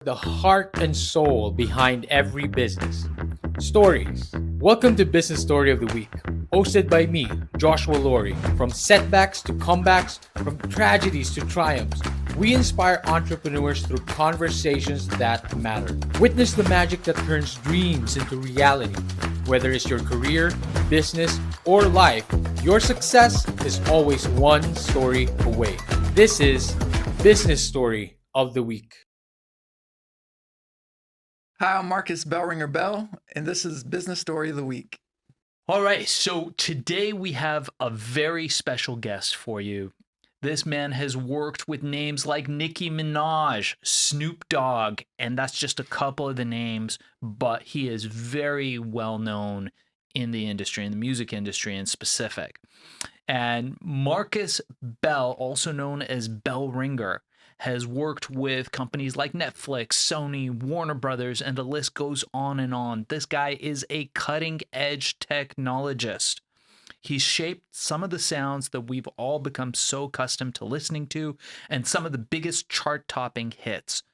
the heart and soul behind every business. Stories. Welcome to Business Story of the Week, hosted by me, Joshua Laurie. From setbacks to comebacks, from tragedies to triumphs, we inspire entrepreneurs through conversations that matter. Witness the magic that turns dreams into reality. Whether it's your career, business, or life, your success is always one story away. This is Business Story of the Week. Hi, I'm Marcus Bellringer Bell, and this is Business Story of the Week. All right, so today we have a very special guest for you. This man has worked with names like Nicki Minaj, Snoop Dogg, and that's just a couple of the names, but he is very well known in the industry, in the music industry in specific. And Marcus Bell, also known as Bellringer, has worked with companies like Netflix, Sony, Warner Brothers, and the list goes on and on. This guy is a cutting edge technologist. He's shaped some of the sounds that we've all become so accustomed to listening to and some of the biggest chart topping hits.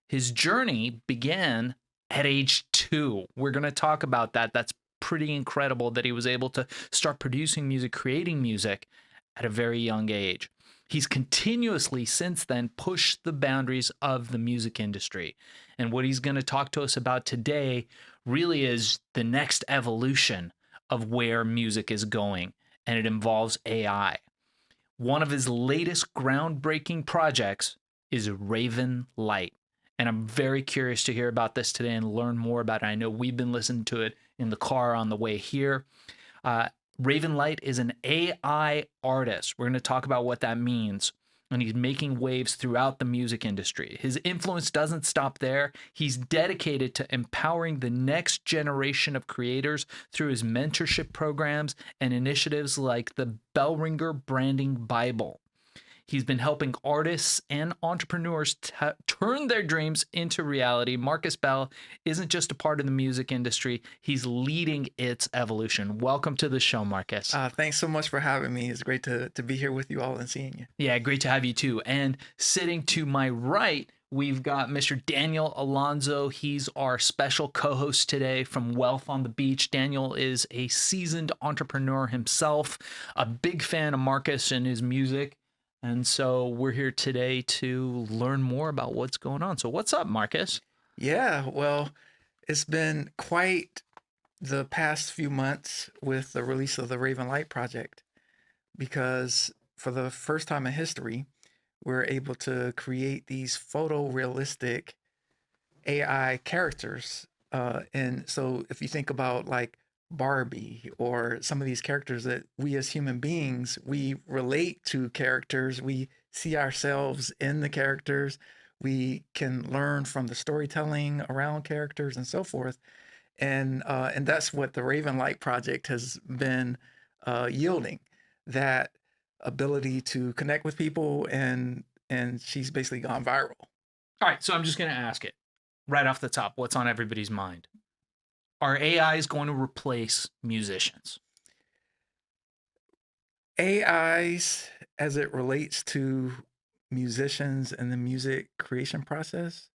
His journey began at age 2. We're going to talk about that. That's pretty incredible that he was able to start producing music, creating music at a very young age. He's continuously since then pushed the boundaries of the music industry. And what he's going to talk to us about today really is the next evolution of where music is going, and it involves AI. One of his latest groundbreaking projects is Raven Light. And I'm very curious to hear about this today and learn more about it. I know we've been listening to it in the car on the way here. Raven Light is an AI artist. We're going to talk about what that means. And he's making waves throughout the music industry. His influence doesn't stop there. He's dedicated to empowering the next generation of creators through his mentorship programs and initiatives like the Bellringer Branding Bible. He's been helping artists and entrepreneurs turn their dreams into reality. Marcus Bell isn't just a part of the music industry, he's leading its evolution. Welcome to the show, Marcus. Thanks so much for having me. It's great to be here with you all and seeing you. Yeah, great to have you too. And sitting to my right, we've got Mr. Daniel Alonso. He's our special co-host today from Wealth on the Beach. Daniel is a seasoned entrepreneur himself, a big fan of Marcus and his music. And so we're here today to learn more about what's going on. So what's up, Marcus? Yeah, well, it's been quite the past few months with the release of the Raven Light project, because for the first time in history, we're able to create these photorealistic AI characters. And so if you think about like Barbie or some of these characters that we as human beings, we relate to characters, we see ourselves in the characters, we can learn from the storytelling around characters and so forth. And that's what the Raven Light project has been yielding, that ability to connect with people, and she's basically gone viral. All right, so I'm just going to ask it right off the top. What's on everybody's mind? Are AIs going to replace musicians? AIs, as it relates to musicians and the music creation process,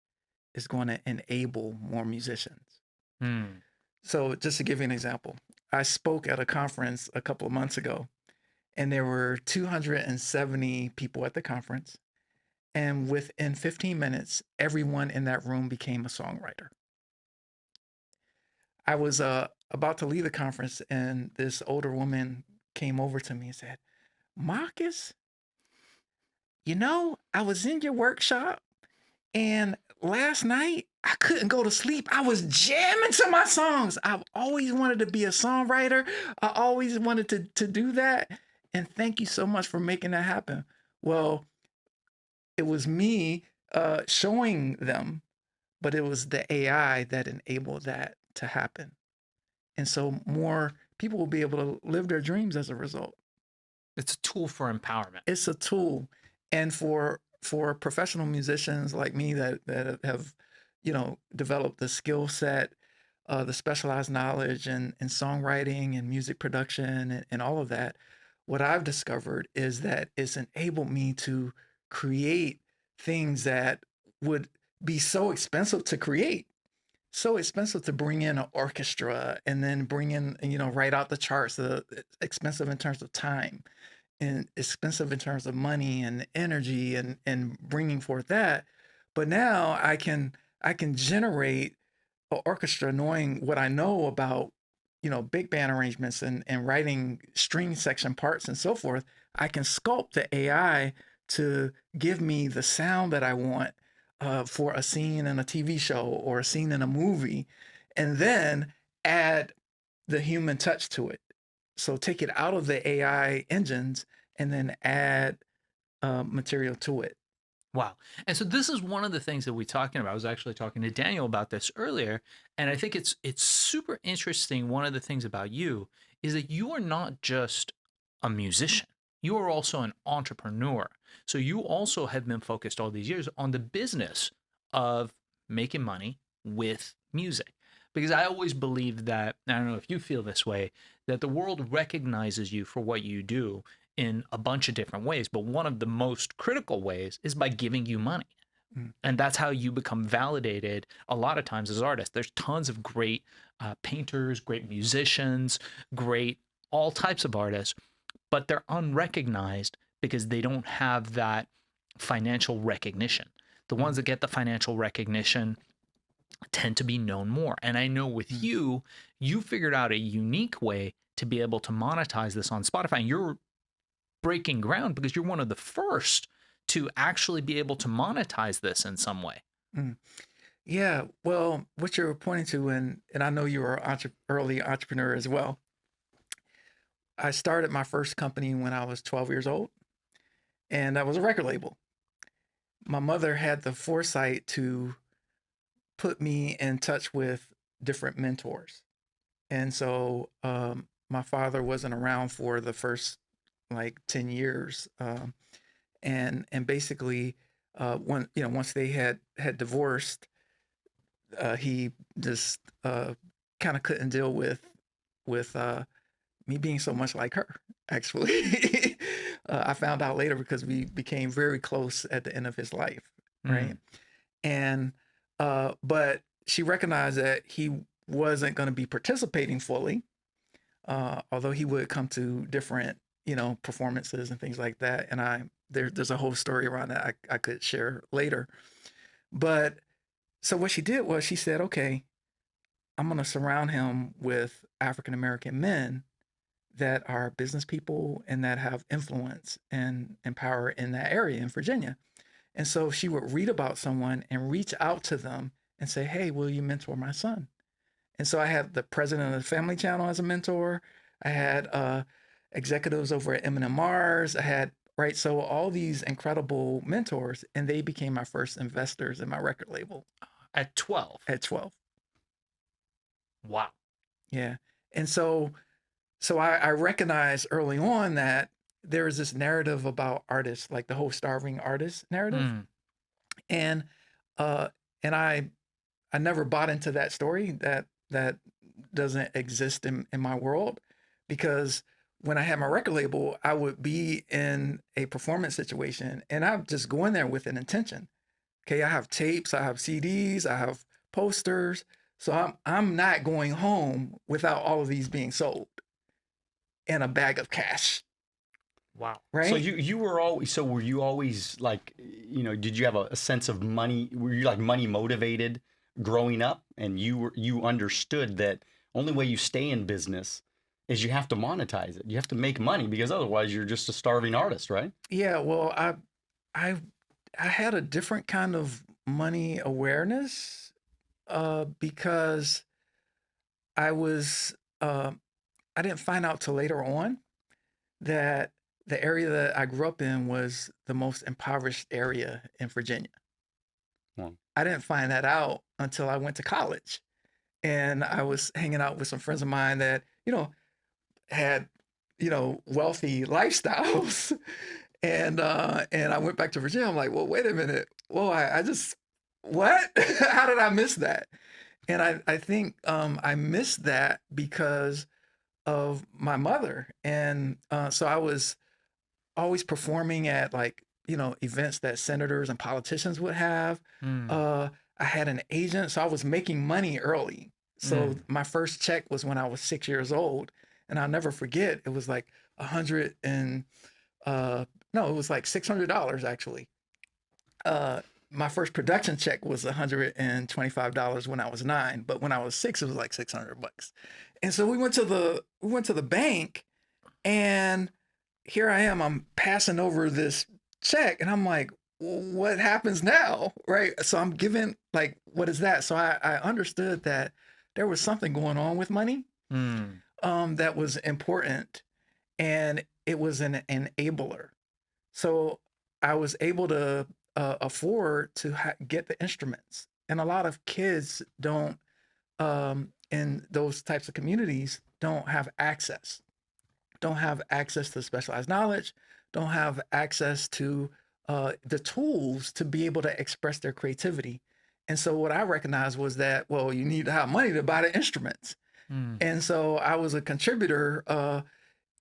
is going to enable more musicians. So, just to give you an example, I spoke at a conference a couple of months ago, and there were 270 people at the conference. And within 15 minutes, everyone in that room became a songwriter. I was about to leave the conference, and this older woman came over to me and said, Marcus, I was in your workshop, and last night I couldn't go to sleep. I was jamming to my songs. I've always wanted to be a songwriter. I always wanted to do that. And thank you so much for making that happen. Well, it was me showing them, but it was the AI that enabled that to happen. And so more people will be able to live their dreams as a result. It's a tool for empowerment. It's a tool. And for professional musicians like me that have, developed the skill set, the specialized knowledge in songwriting and music production and all of that, what I've discovered is that it's enabled me to create things that would be so expensive to create, so expensive to bring in an orchestra and then bring in, write out the charts, expensive in terms of time and expensive in terms of money and energy and bringing forth that. But now I can generate an orchestra knowing what I know about, big band arrangements and writing string section parts and so forth. I can sculpt the AI to give me the sound that I want for a scene in a TV show or a scene in a movie, and then add the human touch to it. So take it out of the AI engines and then add material to it. Wow. And so this is one of the things that we're talking about. I was actually talking to Daniel about this earlier, and I think it's super interesting. One of the things about you is that you are not just a musician. You are also an entrepreneur. So you also have been focused all these years on the business of making money with music. Because I always believe that, I don't know if you feel this way, that the world recognizes you for what you do in a bunch of different ways, but one of the most critical ways is by giving you money. Mm. And that's how you become validated a lot of times as artists. There's tons of great painters, great musicians, great all types of artists, but they're unrecognized because they don't have that financial recognition. The ones that get the financial recognition tend to be known more. And I know with you, you figured out a unique way to be able to monetize this on Spotify. And you're breaking ground because you're one of the first to actually be able to monetize this in some way. Mm. Yeah, well, what you're pointing to, and I know you were an early entrepreneur as well. I started my first company when I was 12 years old, and that was a record label. My mother had the foresight to put me in touch with different mentors. And so my father wasn't around for the first like 10 years. And basically, once they had divorced, he just kind of couldn't deal with me being so much like her. Actually, I found out later because we became very close at the end of his life, right? And but she recognized that he wasn't going to be participating fully, although he would come to different, performances and things like that. And there's a whole story around that I could share later. But so what she did was she said, okay, I'm going to surround him with African American men that are business people and that have influence and power in that area in Virginia. And so she would read about someone and reach out to them and say, hey, will you mentor my son? And so I had the president of the Family Channel as a mentor. I had executives over at M&M Mars. I had, right? So all these incredible mentors, and they became my first investors in my record label. At 12? At 12. Wow. Yeah. And so I recognized early on that there is this narrative about artists, like the whole starving artist narrative. And I never bought into that story. That doesn't exist in my world, because when I had my record label, I would be in a performance situation and I'm just going there with an intention. Okay, I have tapes, I have CDs, I have posters. So I'm not going home without all of these being sold and a bag of cash. Wow. Right? So you were always, so were you always like, did you have a sense of money? Were you like money motivated growing up, and you understood that only way you stay in business is you have to monetize it. You have to make money, because otherwise you're just a starving artist, right? Yeah, well, I had a different kind of money awareness because I was I didn't find out till later on that the area that I grew up in was the most impoverished area in Virginia. Wow. I didn't find that out until I went to college, and I was hanging out with some friends of mine that, had, wealthy lifestyles. And I went back to Virginia. I'm like, well, wait a minute. Whoa, I just, what? How did I miss that? And I think I missed that because of my mother. And so I was always performing at like events that senators and politicians would have. Mm. I had an agent, so I was making money early. So my first check was when I was 6 years old, and I'll never forget. It was like 100 and no, it was like $600 actually. My first production check was $125 when I was 9, but when I was 6, it was like $600. And so we went to the bank, and here I am. I'm passing over this check, and I'm like, what happens now, right? So I'm given like, what is that? So I understood that there was something going on with money, Mm. that was important, and it was an enabler. So I was able to afford to get the instruments. And a lot of kids don't, in those types of communities, don't have access to specialized knowledge, don't have access to the tools to be able to express their creativity. And so what I recognized was that, well, you need to have money to buy the instruments. Mm. And so I was a contributor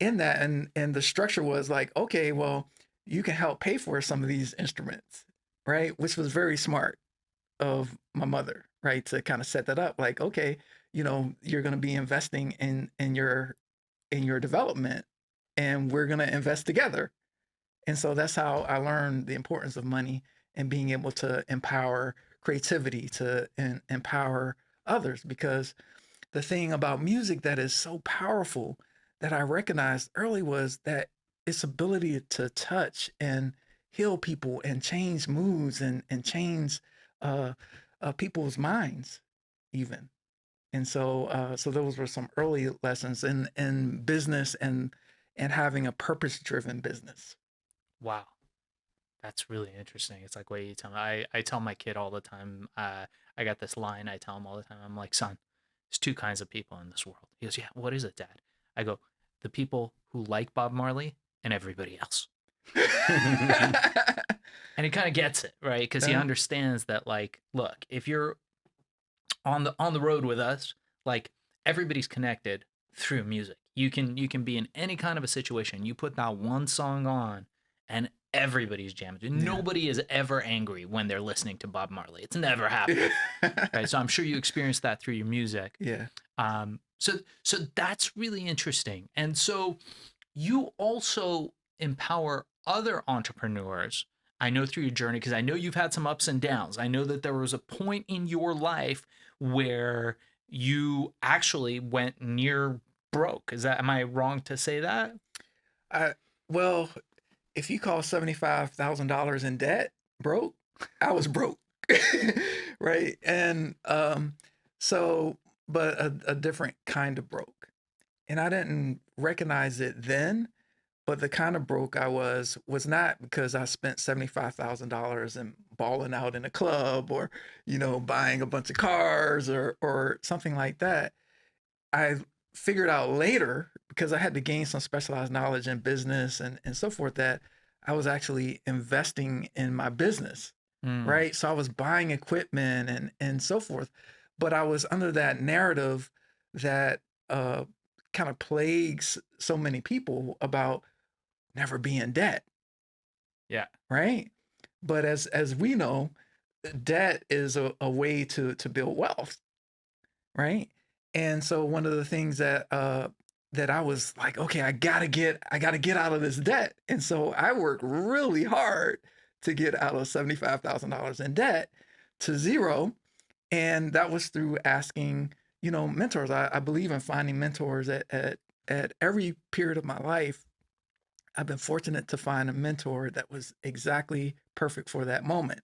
in that, and the structure was like, okay, well, you can help pay for some of these instruments, right? Which was very smart of my mother, right? To kind of set that up, like, okay, you're going to be investing in your development, and we're going to invest together. And so that's how I learned the importance of money and being able to empower creativity to empower others. Because the thing about music that is so powerful that I recognized early was that its ability to touch and heal people and change moods and change uh, people's minds, even. And so those were some early lessons in business and having a purpose-driven business. Wow. That's really interesting. It's like what you tell me. I tell my kid all the time. I got this line I tell him all the time. I'm like, son, there's two kinds of people in this world. He goes, yeah, what is it, Dad? I go, the people who like Bob Marley and everybody else. And he kind of gets it, right? Because he understands that, like, look, if you're on the road with us, like everybody's connected through music. You can be in any kind of a situation. You put that one song on, and everybody's jamming. Yeah. Nobody is ever angry when they're listening to Bob Marley. It's never happened, right? So I'm sure you experienced that through your music. Yeah. So that's really interesting. And so you also empower other entrepreneurs. I know through your journey, because I know you've had some ups and downs. I know that there was a point in your life where you actually went near broke. Am I wrong to say that? Well, if you call $75,000 in debt broke, I was broke, right? And so, but a different kind of broke, and I didn't recognize it then. But the kind of broke I was not because I spent $75,000 and balling out in a club, or buying a bunch of cars, or something like that. I figured out later, because I had to gain some specialized knowledge in business and so forth, that I was actually investing in my business, Mm. right? So I was buying equipment and so forth, but I was under that narrative that kind of plagues so many people about never be in debt, Yeah. right? But as we know, debt is a way to build wealth, right? And so one of the things that I was like, okay, I gotta get out of this debt. And so I worked really hard to get out of $75,000 in debt to zero. And that was through asking, mentors. I believe in finding mentors at every period of my life. I've been fortunate to find a mentor that was exactly perfect for that moment.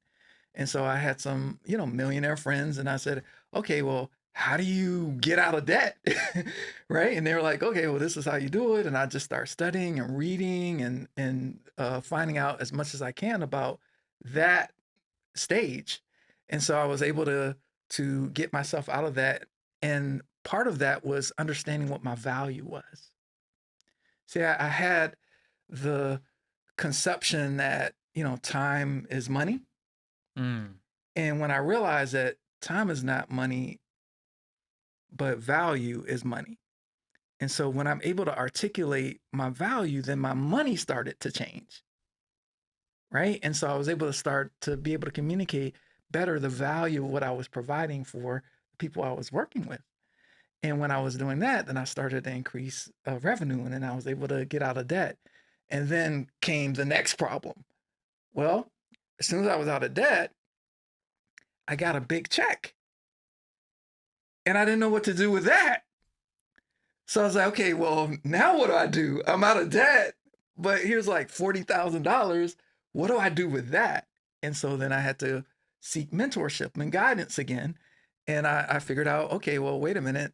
And so I had some, millionaire friends, and I said, okay, well, how do you get out of debt? Right? And they were like, okay, well, this is how you do it. And I just start studying and reading and finding out as much as I can about that stage. And so I was able to get myself out of that. And part of that was understanding what my value was. See, I had the conception that, time is money. Mm. And when I realized that time is not money, but value is money. And so when I'm able to articulate my value, then my money started to change. right? And so I was able to start to be able to communicate better the value of what I was providing for the people I was working with. And when I was doing that, then I started to increase revenue, and then I was able to get out of debt. And then came the next problem. Well, as soon as I was out of debt, I got a big check, and I didn't know what to do with that. So I was like, okay, well, now what do I do? I'm out of debt, but here's like $40,000. What do I do with that? And so then I had to seek mentorship and guidance again. And I figured out, okay, well, wait a minute.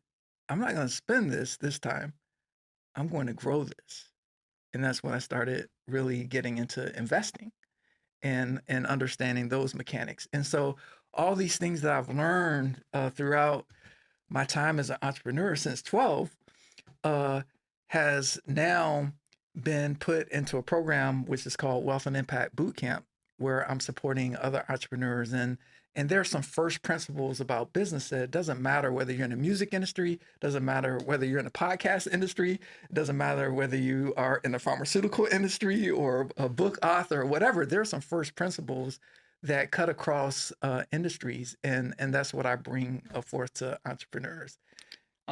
I'm not going to spend this time. I'm going to grow this. And that's when I started really getting into investing and understanding those mechanics. And so all these things that I've learned throughout my time as an entrepreneur since 12 has now been put into a program which is called Wealth and Impact Bootcamp, where I'm supporting other entrepreneurs. And there are some first principles about business that it doesn't matter whether you're in the music industry, doesn't matter whether you're in the podcast industry, it doesn't matter whether you are in the pharmaceutical industry or a book author or whatever. There are some first principles that cut across industries, and that's what I bring forth to entrepreneurs.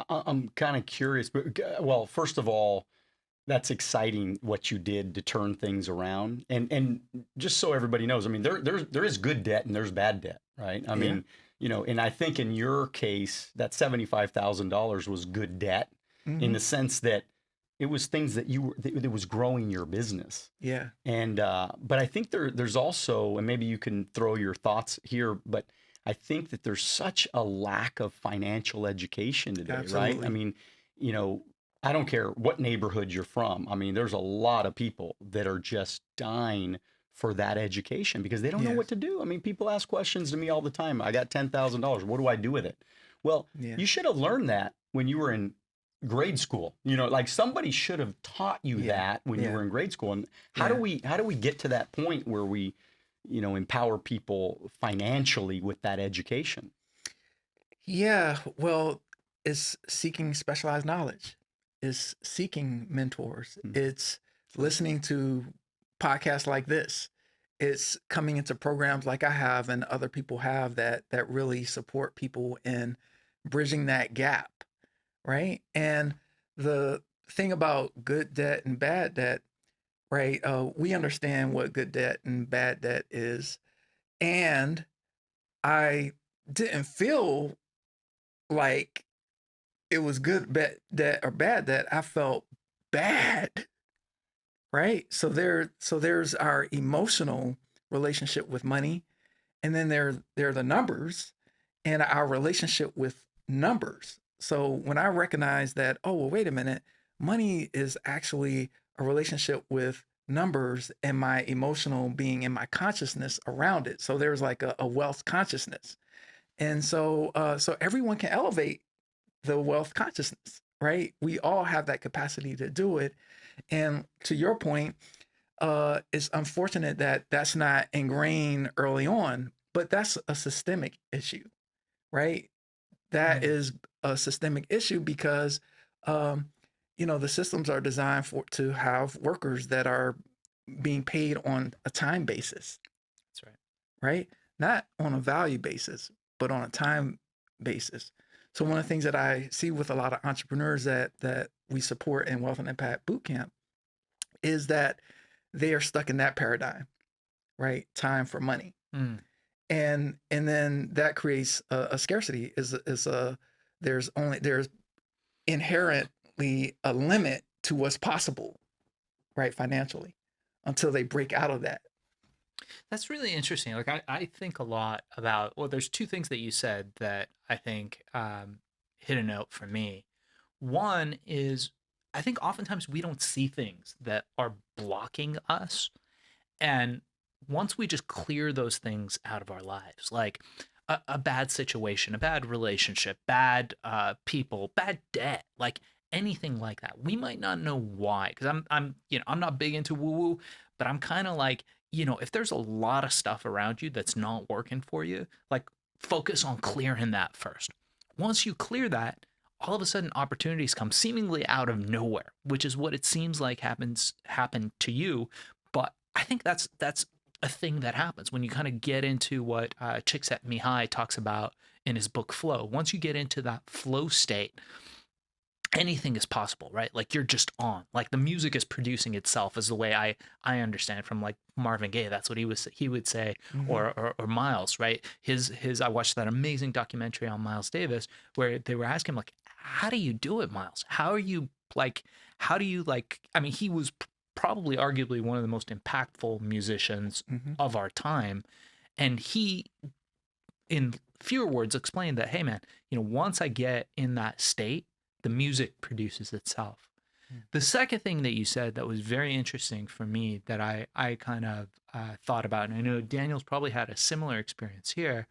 I'm kind of curious, but well, first of all, that's exciting what you did to turn things around. And just so everybody knows, I mean, there is good debt and there's bad debt, right? I mean, and I think in your case, that $75,000 was good debt in the sense that it was things that that was growing your business. Yeah. And but I think there's also, and maybe you can throw your thoughts here, but I think that there's such a lack of financial education today, right? Absolutely. I mean, I don't care what neighborhood you're from. I mean, there's a lot of people that are just dying for that education because they don't know what Yes. to do. I mean, people ask questions to me all the time. I got $10,000. What do I do with it? Well, Yeah. you should have learned that when you were in grade school. Like somebody should have taught you Yeah. that when you Yeah. were in grade school. And how do we get to that point where we, empower people financially with that education? Yeah, well, it's seeking specialized knowledge. It's seeking mentors. Mm. It's listening to podcasts like this. It's coming into programs like I have and other people have that really support people in bridging that gap, right? And the thing about good debt and bad debt, right? We understand what good debt and bad debt is, and I didn't feel like it was good debt or bad debt. I felt bad, right? So there's our emotional relationship with money, and then there are the numbers and our relationship with numbers. So when I recognize that, oh well, wait a minute, money is actually a relationship with numbers and my emotional being and my consciousness around it. So there's like a wealth consciousness. And so everyone can elevate the wealth consciousness, right? We all have that capacity to do it. And to your point, it's unfortunate that that's not ingrained early on, but that's a systemic issue, right? That is a systemic issue because, the systems are designed to have workers that are being paid on a time basis. That's right. Right? Not on a value basis, but on a time basis. So one of the things that I see with a lot of entrepreneurs that we support in Wealth and Impact Bootcamp is that they are stuck in that paradigm, right? Time for money. Mm. And then that creates a scarcity. There's inherently a limit to what's possible, right, financially, until they break out of that. That's really interesting. Like I think a lot about, well, there's two things that you said that I think hit a note for me. One is I think oftentimes we don't see things that are blocking us. And once we just clear those things out of our lives, like a bad situation, a bad relationship, bad people, bad debt, like anything like that, we might not know why. Because I'm not big into woo woo, but I'm kind of like, if there's a lot of stuff around you that's not working for you, like focus on clearing that first. Once you clear that, all of a sudden opportunities come seemingly out of nowhere, which is what it seems like happened to you. But I think that's a thing that happens when you kind of get into what Csikszentmihalyi talks about in his book Flow. Once you get into that flow state, anything is possible, right? Like you're just on. Like the music is producing itself, is the way I understand from like Marvin Gaye. That's what he would say, or Miles, right? His I watched that amazing documentary on Miles Davis where they were asking him like, how do you do it, Miles? How are you like? How do you like? I mean, he was probably arguably one of the most impactful musicians of our time, and he, in fewer words, explained that, hey man, once I get in that state, the music produces itself. The second thing that you said that was very interesting for me that I kind of thought about, and I know Daniel's probably had a similar experience here,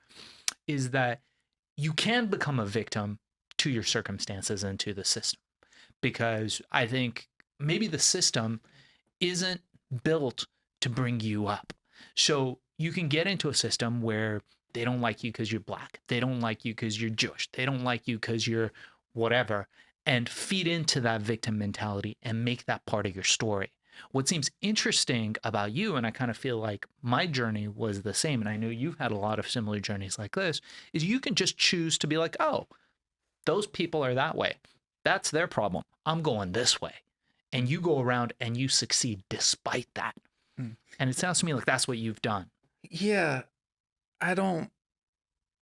is that you can become a victim to your circumstances and to the system. Because I think maybe the system isn't built to bring you up. So you can get into a system where they don't like you because you're black. They don't like you because you're Jewish. They don't like you because you're whatever, and feed into that victim mentality and make that part of your story. What seems interesting about you, and I kind of feel like my journey was the same, and I know you've had a lot of similar journeys like this, is you can just choose to be like, oh, those people are that way. That's their problem. I'm going this way. And you go around and you succeed despite that. And it sounds to me like that's what you've done. Yeah, I don't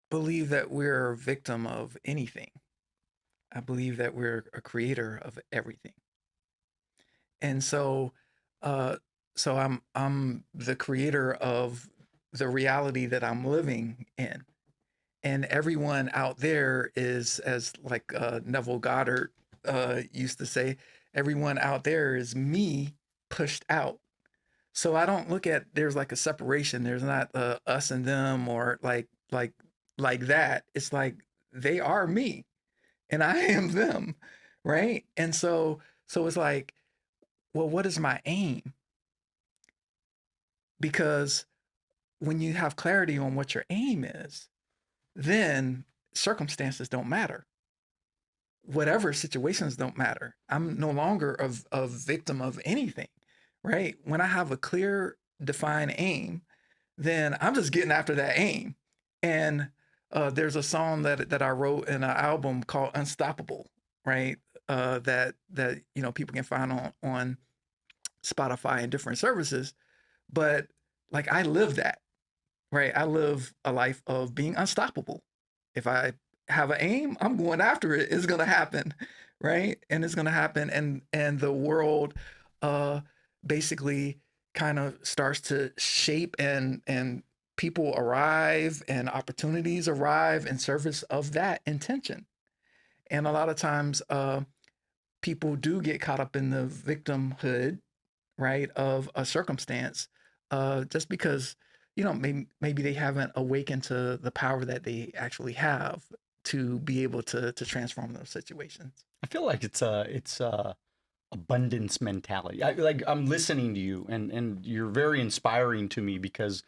believe that we're a victim of anything. I believe that we're a creator of everything. And so I'm the creator of the reality that I'm living in. And everyone out there is, as like Neville Goddard used to say, everyone out there is me pushed out. So I don't look at there's like a separation. There's not us and them or like that. It's like they are me and I am them, right? And so it's like, well, what is my aim? Because when you have clarity on what your aim is, then circumstances don't matter. Whatever situations don't matter. I'm no longer a victim of anything, right? When I have a clear, defined aim, then I'm just getting after that aim. And there's a song that I wrote in an album called Unstoppable, right? That people can find on Spotify and different services. But like I live that, right? I live a life of being unstoppable. If I have an aim, I'm going after it. It's gonna happen, right? And it's gonna happen, and the world basically kind of starts to shape, and people arrive and opportunities arrive in service of that intention. And a lot of times people do get caught up in the victimhood, right, of a circumstance, just because maybe they haven't awakened to the power that they actually have to be able to transform those situations. I feel like it's a abundance mentality. I'm listening to you, and you're very inspiring to me because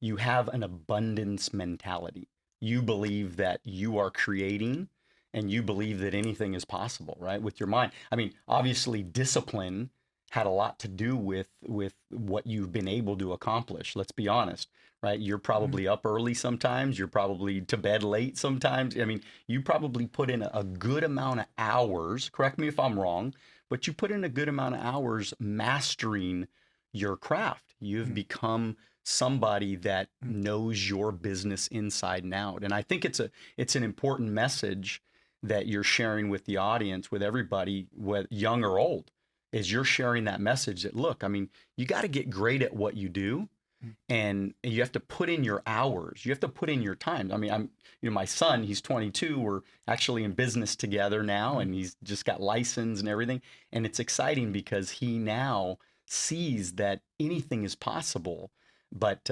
you have an abundance mentality. You believe that you are creating, and you believe that anything is possible, right? With your mind. I mean, obviously, discipline had a lot to do with what you've been able to accomplish. Let's be honest, right? You're probably up early sometimes. You're probably to bed late sometimes. I mean, you probably put in a good amount of hours. Correct me if I'm wrong, but you put in a good amount of hours mastering your craft. You've become somebody that knows your business inside and out. And I think it's an important message that you're sharing with the audience, with everybody, whether young or old, is you're sharing that message that, look, I mean, you got to get great at what you do, and you have to put in your hours. You have to put in your time. I mean, my son, he's 22. We're actually in business together now, and he's just got license and everything. And it's exciting because he now sees that anything is possible. But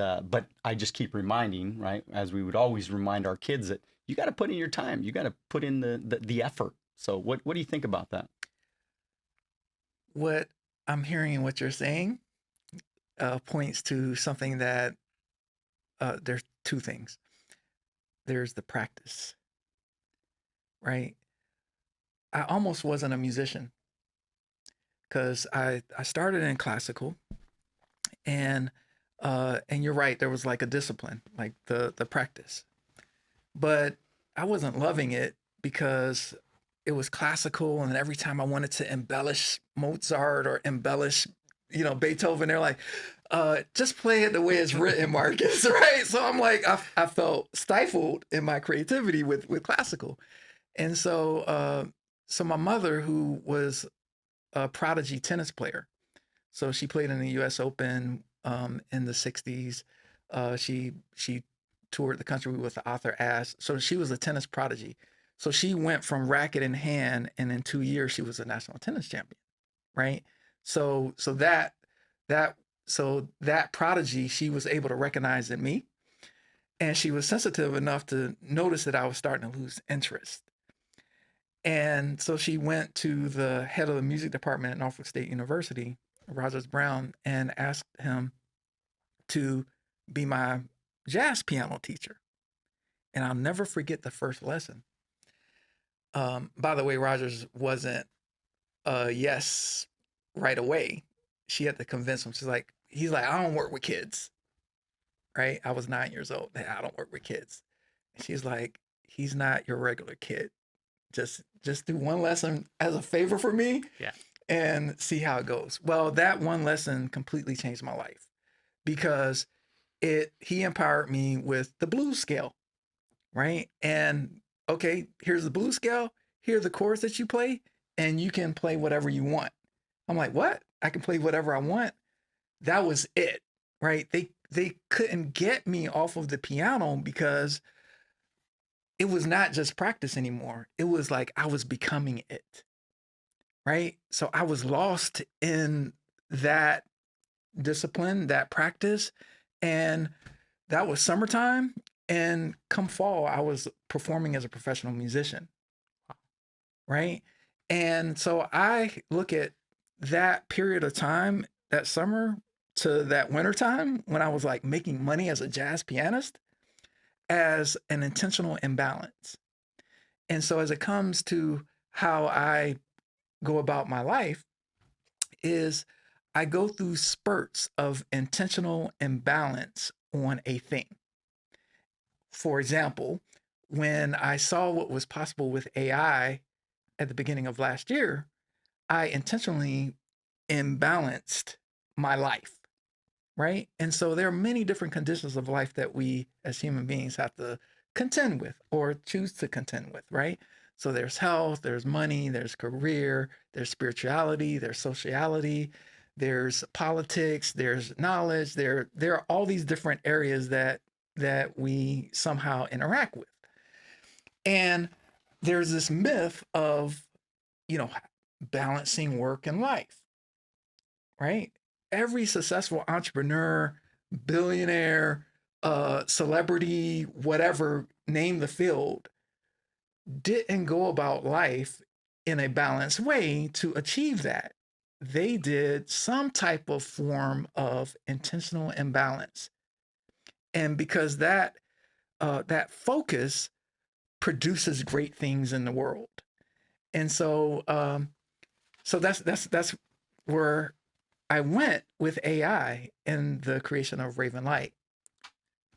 I just keep reminding, right, as we would always remind our kids, that you got to put in your time. You got to put in the effort. So what do you think about that? What I'm hearing and what you're saying points to something that there's two things. There's the practice, right? I almost wasn't a musician because I started in classical, and And you're right, there was like a discipline, like the practice. But I wasn't loving it because it was classical, and every time I wanted to embellish Mozart or embellish, Beethoven, they're like, just play it the way it's written, Marcus, right? So I'm like, I felt stifled in my creativity with classical. And so my mother, who was a prodigy tennis player, so she played in the U.S. Open in the '60s. She toured the country with Arthur Ashe. So she was a tennis prodigy. So she went from racket in hand, and in 2 years she was a national tennis champion, right? So that prodigy, she was able to recognize in me, and she was sensitive enough to notice that I was starting to lose interest. And so she went to the head of the music department at Norfolk State University, Rogers Brown, and asked him to be my jazz piano teacher. And I'll never forget the first lesson. By the way, Rogers wasn't a yes right away. She had to convince him. He's like, I don't work with kids, right? I was 9 years old. I don't work with kids. And she's like, he's not your regular kid. Just do one lesson as a favor for me. Yeah. And see how it goes. Well, that one lesson completely changed my life because he empowered me with the blues scale, right? And okay, here's the blues scale, here are the chords that you play, and you can play whatever you want. I'm like, what? I can play whatever I want? That was it, right? They couldn't get me off of the piano because it was not just practice anymore. It was like I was becoming it. Right? So I was lost in that discipline, that practice. And that was summertime. And come fall, I was performing as a professional musician. Right? And so I look at that period of time, that summer to that winter time, when I was like making money as a jazz pianist, as an intentional imbalance. And so as it comes to how I go about my life, is I go through spurts of intentional imbalance on a thing. For example, when I saw what was possible with AI at the beginning of last year, I intentionally imbalanced my life, right? And so there are many different conditions of life that we as human beings have to contend with or choose to contend with, right? So there's health, there's money, there's career, there's spirituality, there's sociality, there's politics, there's knowledge. There are all these different areas that we somehow interact with. And there's this myth of, balancing work and life, right? Every successful entrepreneur, billionaire, celebrity, whatever, name the field, didn't go about life in a balanced way to achieve that. They did some type of form of intentional imbalance. And because that focus produces great things in the world. And so that's where I went with AI and the creation of Raven Light.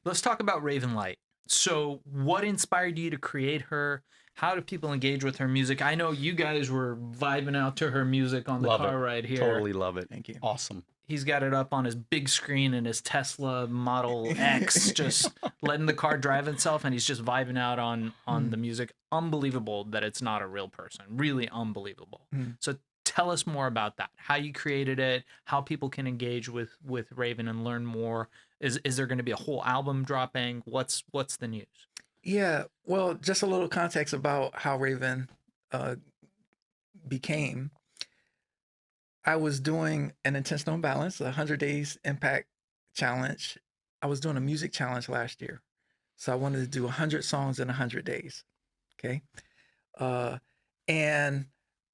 Let's talk about Raven Light. So what inspired you to create her? How do people engage with her music? I know you guys were vibing out to her music on the Love car it. ride here. Totally love it. Thank you. Awesome. He's got it up on his big screen in his Tesla Model X, just letting the car drive itself, and he's just vibing out on the music. Unbelievable that it's not a real person. Really unbelievable. So tell us more about that. How you created it, how people can engage with Raven and learn more. Is there going to be a whole album dropping? What's the news? Yeah, well, just a little context about how Raven became. I was doing an intentional balance, a 100 days impact challenge. I was doing a music challenge last year. So I wanted to do 100 songs in 100 days. Okay. And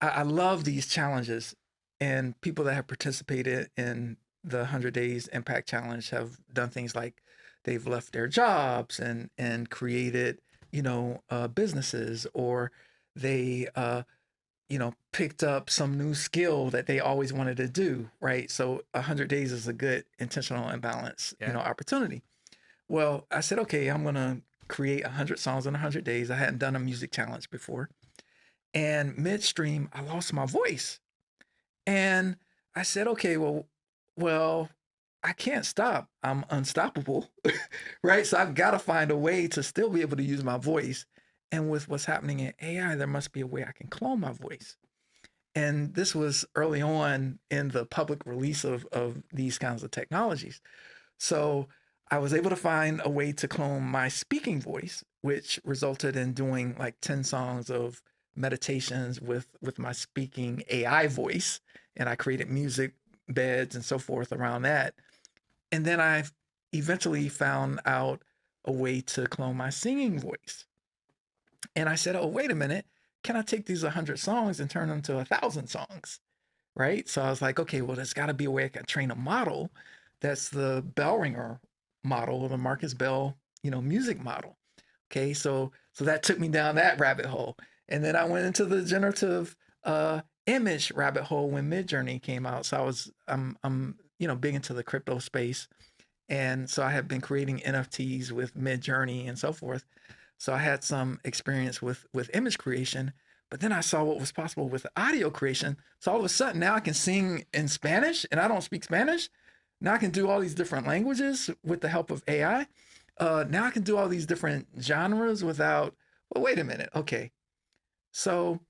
I love these challenges, and people that have participated in the 100 days impact challenge have done things like they've left their jobs and created, businesses, or they picked up some new skill that they always wanted to do, right? So 100 days is a good intentional imbalance, opportunity. Well, I said, okay, I'm going to create 100 songs in 100 days. I hadn't done a music challenge before. And midstream, I lost my voice. And I said, okay, well, I can't stop. I'm unstoppable, right? So I've got to find a way to still be able to use my voice. And with what's happening in AI, there must be a way I can clone my voice. And this was early on in the public release of these kinds of technologies. So I was able to find a way to clone my speaking voice, which resulted in doing like 10 songs of meditations with my speaking AI voice. And I created music beds and so forth around that. And then I eventually found out a way to clone my singing voice. And I said, oh, wait a minute. Can I take these 100 songs and turn them to 1,000 songs? Right. So I was like, okay, well, there's got to be a way I can train a model that's the bell ringer model, or the Marcus Bell, music model. Okay. So that took me down that rabbit hole. And then I went into the generative image rabbit hole when Midjourney came out. So I'm big into the crypto space. And so I have been creating NFTs with Midjourney and so forth. So I had some experience with image creation, but then I saw what was possible with audio creation. So all of a sudden now I can sing in Spanish, and I don't speak Spanish. Now I can do all these different languages with the help of AI. Now I can do all these different genres without, well, wait a minute. Okay. So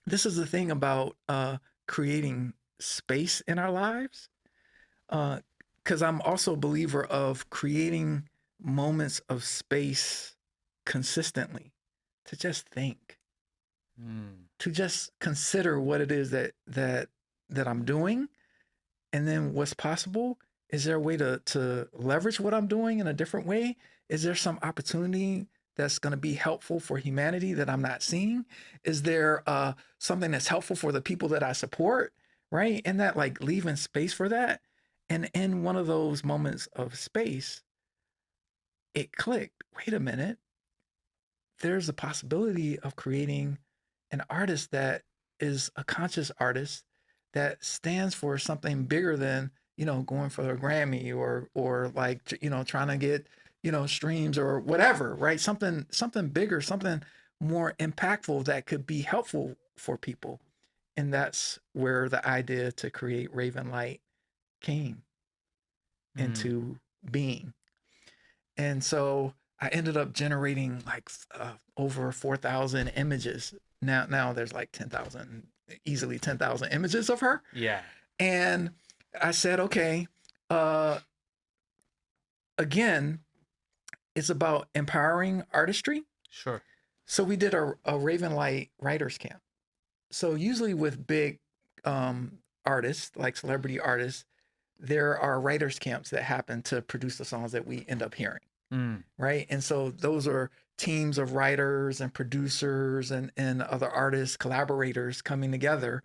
this is the thing about creating space in our lives. Because I'm also a believer of creating moments of space consistently, to just think, to just consider what it is that I'm doing, and then what's possible. Is there a way to leverage what I'm doing in a different way? Is there some opportunity that's going to be helpful for humanity that I'm not seeing? Is there something that's helpful for the people that I support, right? And that, like, leaving space for that. And in one of those moments of space, it clicked. Wait a minute. There's a possibility of creating an artist that is a conscious artist that stands for something bigger than, going for a Grammy or like, trying to get, streams or whatever, right? Something bigger, something more impactful that could be helpful for people. And that's where the idea to create Raven Light came into being. And so I ended up generating like over 4,000 images. Now there's like 10,000, easily 10,000 images of her. Yeah. And I said, okay, again, it's about empowering artistry. Sure. So we did a Raven Light writers camp. So usually with big artists, like celebrity artists, there are writers camps that happen to produce the songs that we end up hearing. Right. And so those are teams of writers and producers and other artists, collaborators coming together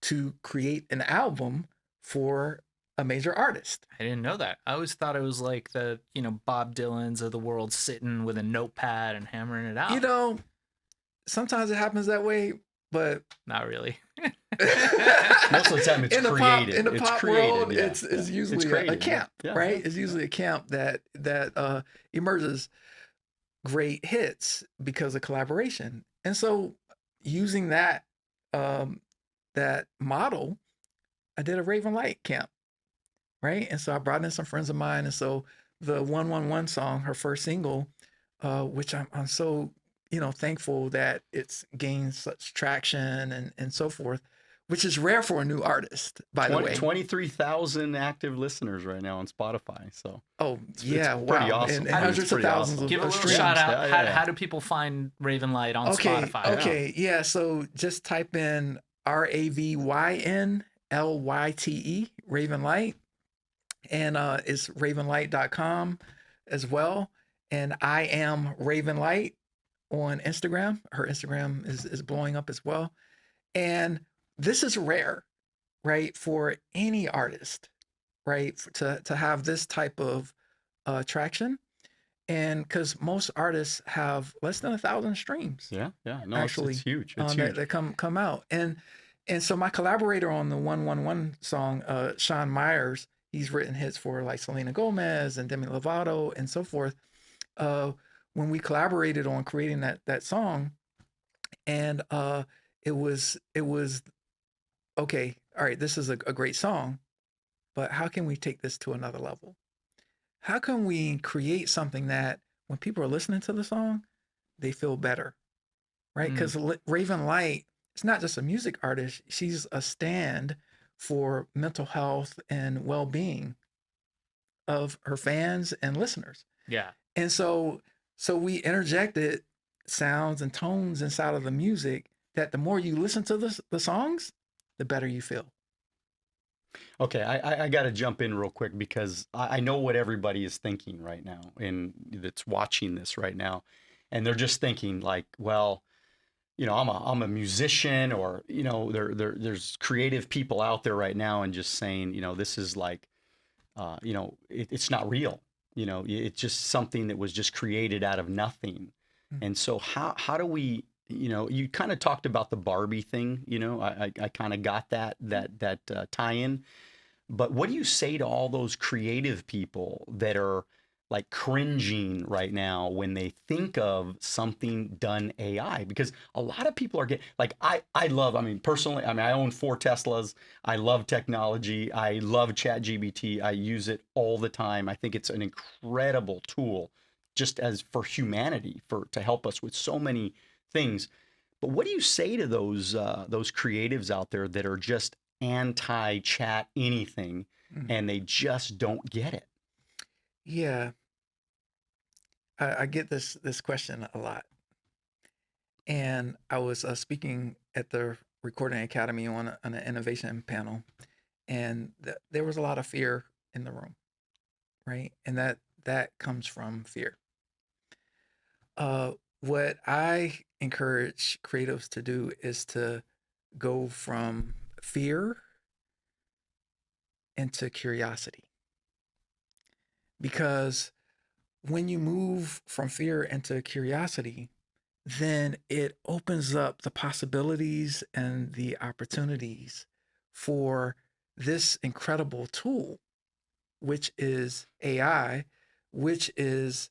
to create an album for a major artist. I didn't know that. I always thought it was like the, Bob Dylan's of the world sitting with a notepad and hammering it out. Sometimes it happens that way, but not really. Most of the time it's created. In the it's pop created, world, yeah. it's usually a camp, right? It's usually a camp that emerges great hits because of collaboration. And so using that model, I did a Raven Light camp, right? And so I brought in some friends of mine. And so the 111 song, her first single, which I'm so, thankful that it's gained such traction and so forth, which is rare for a new artist, by the way. 23,000 active listeners right now on Spotify. So it's pretty awesome. And hundreds of thousands of Give a little streams. shout out. How do people find Raven Light on Spotify? Okay, yeah. So just type in RAVYNLYTE, Raven Light, and it's ravenlight.com as well. And I am Raven Light on Instagram. Her Instagram is blowing up as well. And this is rare, right, for any artist, right, to have this type of traction. And because most artists have less than 1,000 streams Yeah, yeah. No, actually it's huge. It's that, huge. that come out. And so my collaborator on the 111 song, Sean Myers, he's written hits for like Selena Gomez and Demi Lovato and so forth. Uh, when we collaborated on creating that song, and it was okay. All right, this is a great song, but how can we take this to another level? How can we create something that when people are listening to the song, they feel better, right? Mm. Because Raven Light, it's not just a music artist; she's a stand for mental health and well-being of her fans and listeners. Yeah. And so we interjected sounds and tones inside of the music that the more you listen to the songs, the better you feel. Okay, I got to jump in real quick because I know what everybody is thinking right now and that's watching this right now. And they're just thinking like, well, I'm a musician, or, there's creative people out there right now and just saying, this is like, it's not real. It's just something that was just created out of nothing. Mm. And so how do we, you kind of talked about the Barbie thing, I kind of got that tie-in. But what do you say to all those creative people that are like cringing right now when they think of something done AI? Because a lot of people are getting like, I mean, personally, I mean, I own 4 Teslas. I love technology. I love ChatGPT. I use it all the time. I think it's an incredible tool just as for humanity, to help us with so many things. But what do you say to those creatives out there that are just anti-chat anything, Mm. and they just don't get it? Yeah, I get this question a lot, and I was speaking at the Recording Academy on an innovation panel, and there was a lot of fear in the room, right? And that comes from fear. What I encourage creatives to do is to go from fear into curiosity, because when you move from fear into curiosity, then it opens up the possibilities and the opportunities for this incredible tool, which is AI, which is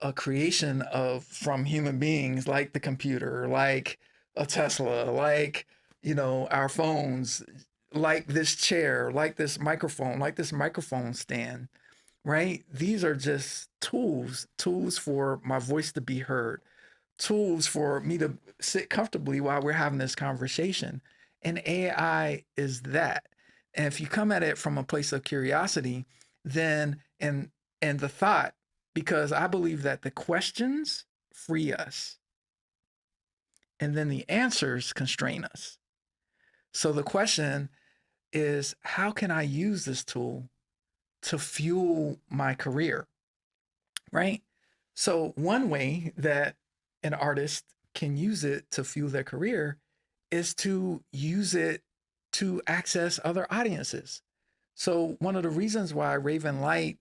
a creation of from human beings, like the computer, like a Tesla, like our phones, like this chair, like this microphone stand, right? These are just tools for my voice to be heard, tools for me to sit comfortably while we're having this conversation. And AI is that. And if you come at it from a place of curiosity, then and the thought, because I believe that the questions free us and then the answers constrain us. So the question is, how can I use this tool to fuel my career? Right? So one way that an artist can use it to fuel their career is to use it to access other audiences. So one of the reasons why Raven Light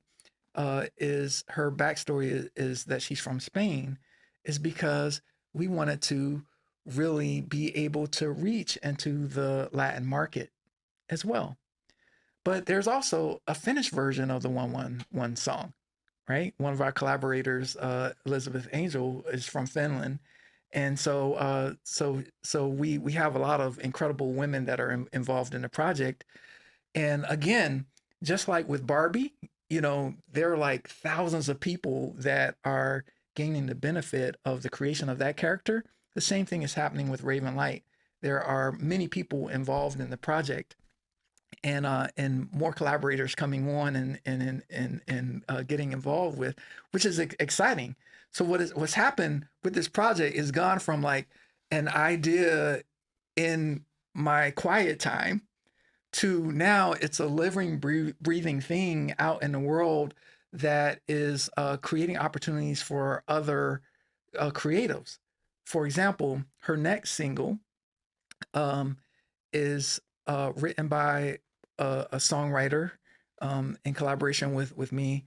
is her backstory is that she's from Spain, is because we wanted to really be able to reach into the Latin market as well. But there's also a Finnish version of the 111 song, right? One of our collaborators, Elizabeth Angel, is from Finland. And so we have a lot of incredible women that are involved in the project. And again, just like with Barbie, there are like thousands of people that are gaining the benefit of the creation of that character. The same thing is happening with Raven Light. There are many people involved in the project, and more collaborators coming on and getting involved with, which is exciting. So what's happened with this project is gone from like an idea in my quiet time to now it's a living, breathing thing out in the world that is creating opportunities for other creatives. For example, her next single is written by a songwriter in collaboration with me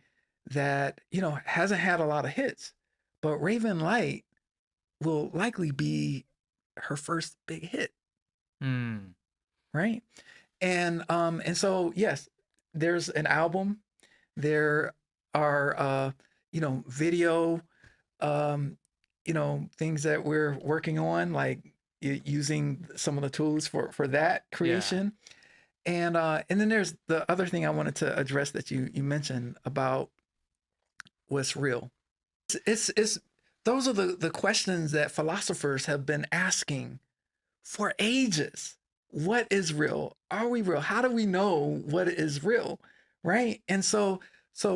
that, hasn't had a lot of hits, but Raven Light will likely be her first big hit, Mm. right? And so yes, there's an album. There are video um things that we're working on, like using some of the tools for that creation. And then there's the other thing I wanted to address that you mentioned about what's real. It's those are the questions that philosophers have been asking for ages. What is real? Are we real? How do we know what is real? Right? And so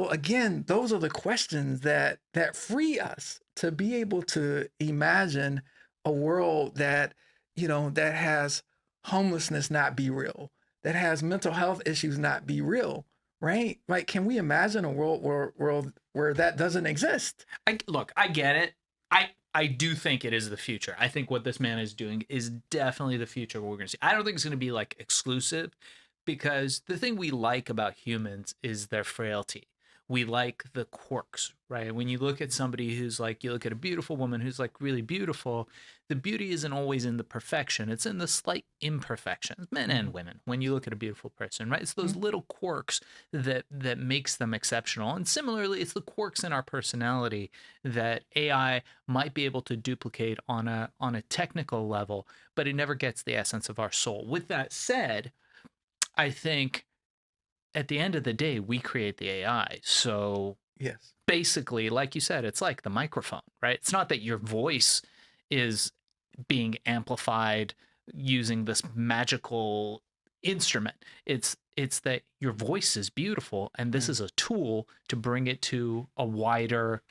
again, those are the questions that free us to be able to imagine a world that, that has homelessness not be real, that has mental health issues not be real, right? Like, can we imagine a world where that doesn't exist? Look, I get it. I do think it is the future. I think what this man is doing is definitely the future of what we're going to see. I don't think it's going to be like exclusive, because the thing we like about humans is their frailty. We like the quirks, right? When you look at somebody who's like, you look at a beautiful woman who's like really beautiful, the beauty isn't always in the perfection. It's in the slight imperfections, men and women. When you look at a beautiful person, right? It's those little quirks that makes them exceptional. And similarly, it's the quirks in our personality that AI might be able to duplicate on a technical level, but it never gets the essence of our soul. With that said, I think at the end of the day, we create the AI. So Yes. basically, like you said, it's like the microphone, right? It's not that your voice is being amplified using this magical instrument. It's that your voice is beautiful, and this is a tool to bring it to a wider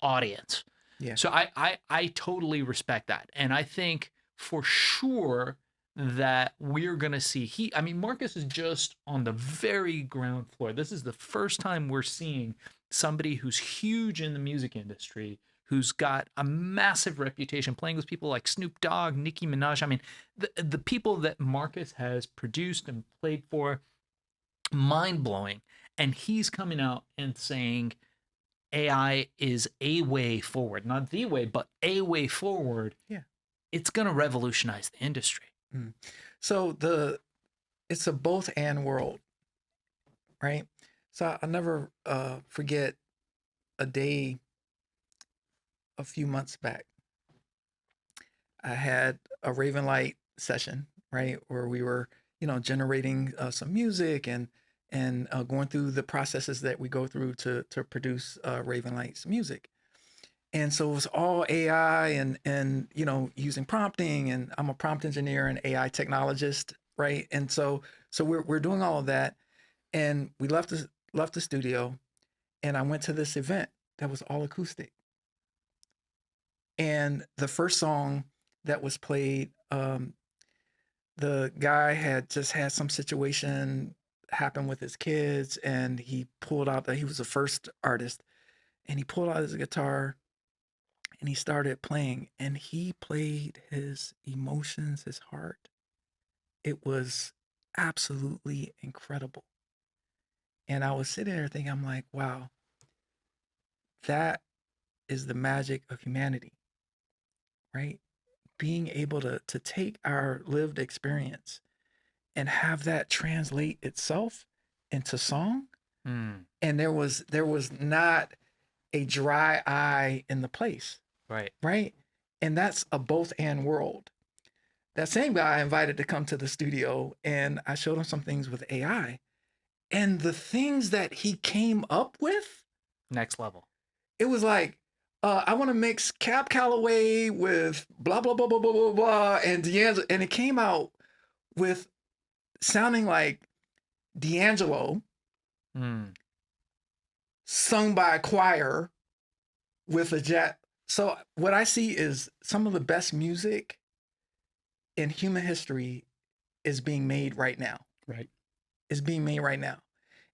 audience. Yeah. So I totally respect that. And I think for sure that we're going to see Marcus is just on the very ground floor. This is the first time we're seeing somebody who's huge in the music industry, who's got a massive reputation playing with people like Snoop Dogg, Nicki Minaj. I mean, the people that Marcus has produced and played for, mind blowing. And he's coming out and saying AI is a way forward, not the way, but a way forward. Yeah. It's going to revolutionize the industry. So it's a both and world, right? So I'll never forget a day a few months back. I had a Raven Light session, right, where we were, generating some music and going through the processes that we go through to produce Raven Light's music. And so it was all AI and using prompting, and I'm a prompt engineer and AI technologist, right? And so we're doing all of that, and we left the studio, and I went to this event that was all acoustic. And the first song that was played, the guy had just had some situation happen with his kids, and he pulled out that he was the first artist, and he pulled out his guitar and he started playing, and he played his emotions, his heart. It was absolutely incredible. And I was sitting there thinking, I'm like, wow, that is the magic of humanity, right? Being able to take our lived experience and have that translate itself into song. And there was not a dry eye in the place. Right. And that's a both and world. That same guy I invited to come to the studio, and I showed him some things with AI, and the things that he came up with, Next level. it was like, I want to mix Cab Calloway with blah, blah, blah, blah, blah, blah, blah, and D'Angelo. And it came out with sounding like D'Angelo sung by a choir with a jet. So what I see is some of the best music in human history is being made right now. Right. Is being made right now.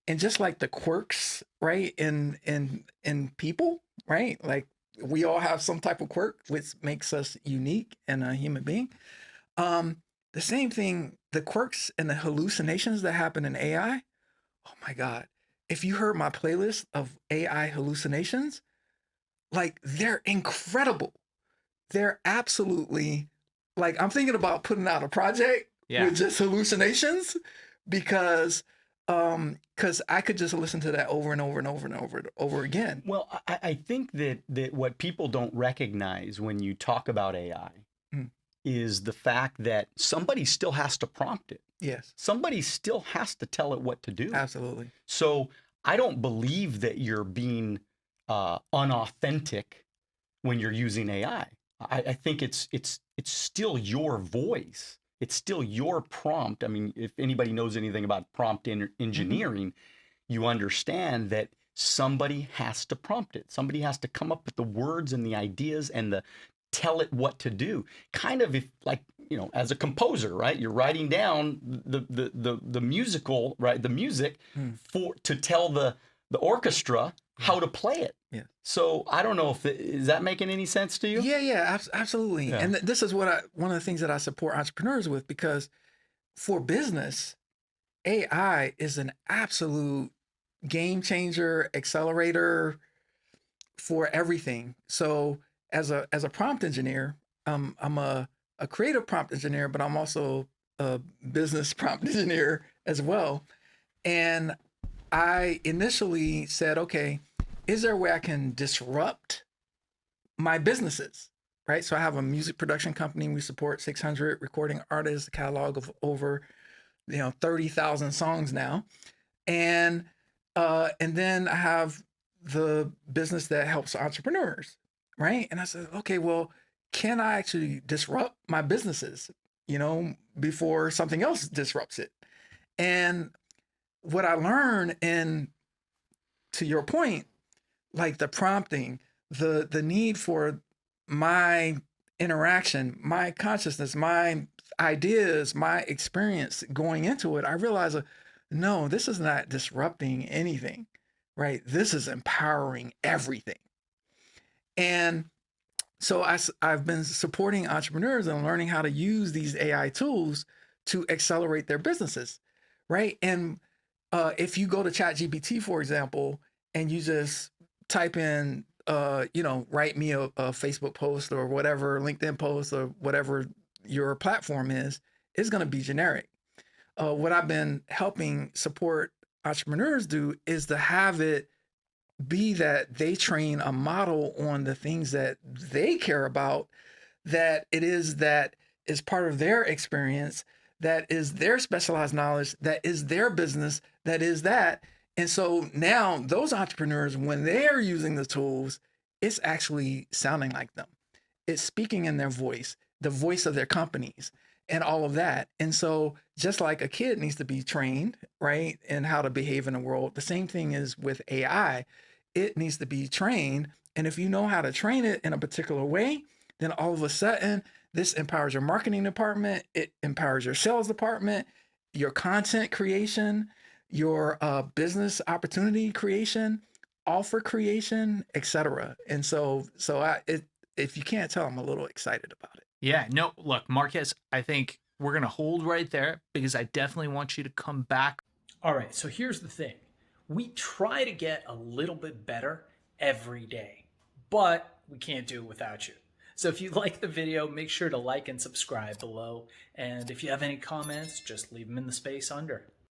And just like the quirks, right, in people, right? Like we all have some type of quirk which makes us unique and a human being. The same thing, the quirks and the hallucinations that happen in AI, oh my God, if you heard my playlist of AI hallucinations, like they're incredible. They're absolutely like I'm thinking about putting out a project with just hallucinations because I could just listen to that over and over and over and over again. Well, I think that what people don't recognize when you talk about AI Mm. is the fact that somebody still has to prompt it. Yes, Somebody still has to tell it what to do. absolutely. So I don't believe that you're being unauthentic when you're using AI. I think it's still your voice. It's still your prompt. I mean, if anybody knows anything about prompt engineering, you understand that somebody has to prompt it. Somebody has to come up with the words and the ideas and the tell it what to do. Kind of if like, you know, as a composer, right? You're writing down the musical, right? The music for to tell the orchestra how to play it. Yeah. So I don't know if is that making any sense to you? Yeah, absolutely. Yeah. And this is what one of the things that I support entrepreneurs with, because for business, AI is an absolute game changer, accelerator for everything. So as a prompt engineer, I'm a creative prompt engineer, but I'm also a business prompt engineer as well. And I initially said, okay, is there a way I can disrupt my businesses? Right. So I have a music production company. We support 600 recording artists, a catalog of over 30,000 songs now. And then I have the business that helps entrepreneurs, right? And I said, okay, well, can I actually disrupt my businesses, before something else disrupts it? And what I learned, and to your point, like the prompting, the need for my interaction, my consciousness, my ideas, my experience going into it, I realized, no, this is not disrupting anything, right? This is empowering everything. And so I've been supporting entrepreneurs and learning how to use these AI tools to accelerate their businesses, right? And if you go to ChatGPT, for example, and you just type in, write me a Facebook post or whatever, LinkedIn post or whatever your platform is, it's going to be generic. What I've been helping support entrepreneurs do is to have it be that they train a model on the things that they care about, that is part of their experience, that is their specialized knowledge, that is their business, that is that. And so now those entrepreneurs, when they're using the tools, it's actually sounding like them. It's speaking in their voice, the voice of their companies and all of that. And so just like a kid needs to be trained, right, in how to behave in the world, the same thing is with AI. It needs to be trained. And if you know how to train it in a particular way, then all of a sudden, this empowers your marketing department. It empowers your sales department, your content creation, your business opportunity creation, offer creation, etc. And so if you can't tell, I'm a little excited about it. Yeah, no, look, Marquez, I think we're going to hold right there because I definitely want you to come back. All right, so here's the thing. We try to get a little bit better every day, but we can't do it without you. So if you like the video, make sure to like and subscribe below. And if you have any comments, just leave them in the space under.